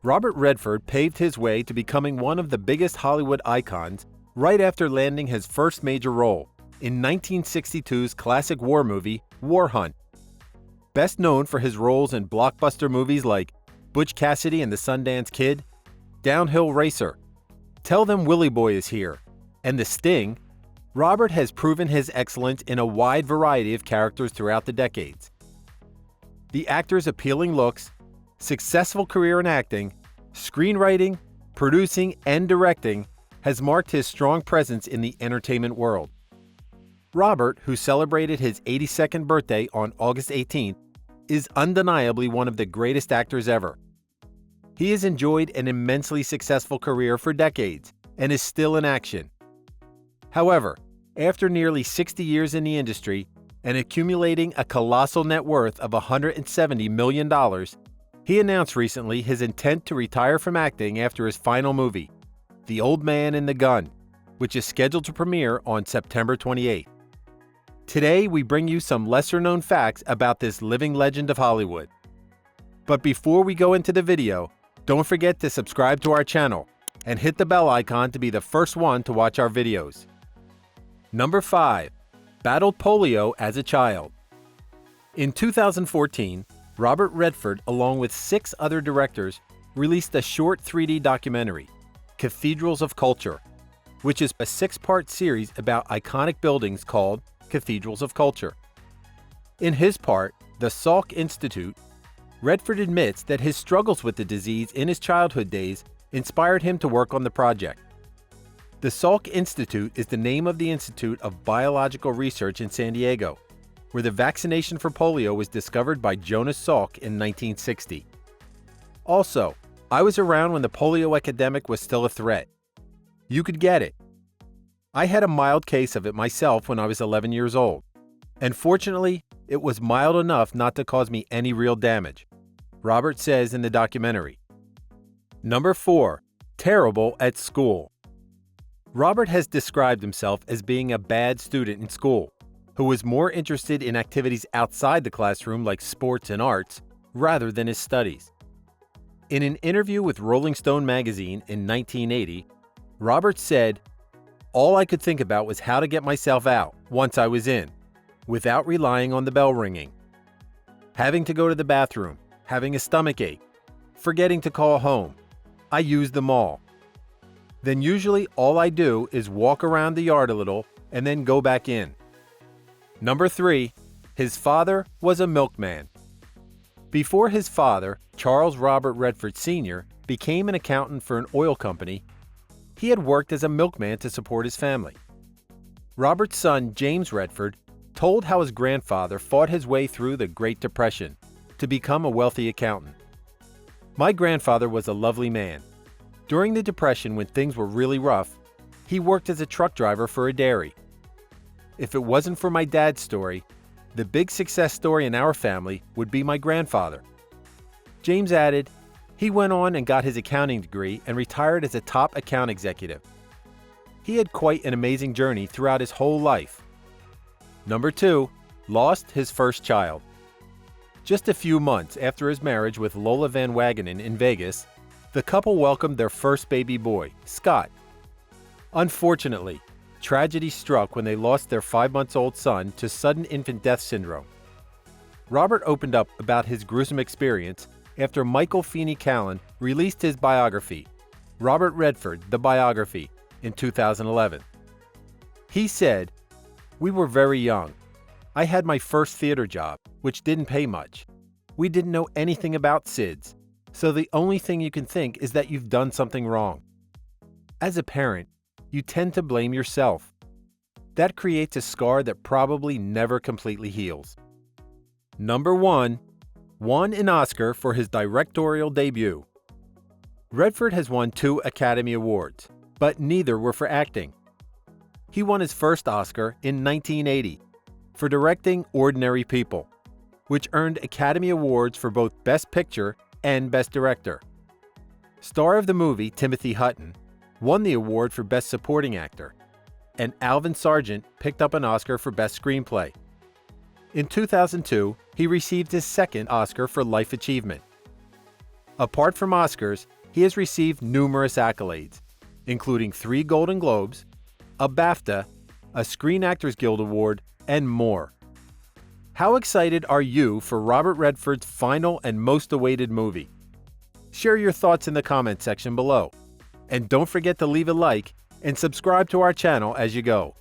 Robert Redford paved his way to becoming one of the biggest Hollywood icons right after landing his first major role in 1962's classic war movie, War Hunt. Best known for his roles in blockbuster movies like Butch Cassidy and the Sundance Kid, Downhill Racer, Tell Them Willie Boy Is Here, and The Sting, Robert has proven his excellence in a wide variety of characters throughout the decades. The actor's appealing looks, successful career in acting, screenwriting, producing, and directing has marked his strong presence in the entertainment world. Robert, who celebrated his 82nd birthday on August 18th, is undeniably one of the greatest actors ever. He has enjoyed an immensely successful career for decades and is still in action. However, after nearly 60 years in the industry and accumulating a colossal net worth of $170 million, he announced recently his intent to retire from acting after his final movie, The Old Man and the Gun, which is scheduled to premiere on September 28th. Today, we bring you some lesser-known facts about this living legend of Hollywood. But before we go into the video, don't forget to subscribe to our channel and hit the bell icon to be the first one to watch our videos. Number 5. Battled polio as a child. In 2014, Robert Redford, along with 6 other directors, released a short 3D documentary, Cathedrals of Culture, which is a 6-part series about iconic buildings called Cathedrals of Culture. In his part, the Salk Institute, Redford admits that his struggles with the disease in his childhood days inspired him to work on the project. The Salk Institute is the name of the Institute of Biological Research in San Diego, where the vaccination for polio was discovered by Jonas Salk in 1960. Also, I was around when the polio epidemic was still a threat. You could get it. I had a mild case of it myself when I was 11 years old, and fortunately, it was mild enough not to cause me any real damage, Robert says in the documentary. Number 4. Terrible at school. Robert has described himself as being a bad student in school, who was more interested in activities outside the classroom like sports and arts, rather than his studies. In an interview with Rolling Stone magazine in 1980, Robert said, "All I could think about was how to get myself out once I was in, without relying on the bell ringing. Having to go to the bathroom, having a stomachache, forgetting to call home. I used them all. Then usually all I do is walk around the yard a little and then go back in." Number 3. His father was a milkman. Before his father, Charles Robert Redford Sr., became an accountant for an oil company, he had worked as a milkman to support his family. Robert's son, James Redford, told how his grandfather fought his way through the Great Depression to become a wealthy accountant. "My grandfather was a lovely man. During the Depression, when things were really rough, he worked as a truck driver for a dairy. If it wasn't for my dad's story, the big success story in our family would be my grandfather." James added, he went on and got his accounting degree and retired as a top account executive. He had quite an amazing journey throughout his whole life. Number 2. Lost his first child. Just a few months after his marriage with Lola Van Wagenen in Vegas, the couple welcomed their first baby boy, Scott. Unfortunately, tragedy struck when they lost their 5-month-old son to sudden infant death syndrome. Robert opened up about his gruesome experience after Michael Feeney Callan released his biography, Robert Redford, The Biography, in 2011. He said, "We were very young. I had my first theater job, which didn't pay much. We didn't know anything about SIDS, so the only thing you can think is that you've done something wrong. As a parent, you tend to blame yourself. That creates a scar that probably never completely heals." Number 1. Won an Oscar for his directorial debut. Redford has won 2 Academy Awards, but neither were for acting. He won his first Oscar in 1980 for directing Ordinary People, which earned Academy Awards for both Best Picture and Best Director. Star of the movie, Timothy Hutton, won the award for Best Supporting Actor, and Alvin Sargent picked up an Oscar for Best Screenplay. In 2002, he received his second Oscar for Life Achievement. Apart from Oscars, he has received numerous accolades, including 3 Golden Globes, a BAFTA, a Screen Actors Guild Award, and more. How excited are you for Robert Redford's final and most awaited movie? Share your thoughts in the comment section below. And don't forget to leave a like and subscribe to our channel as you go.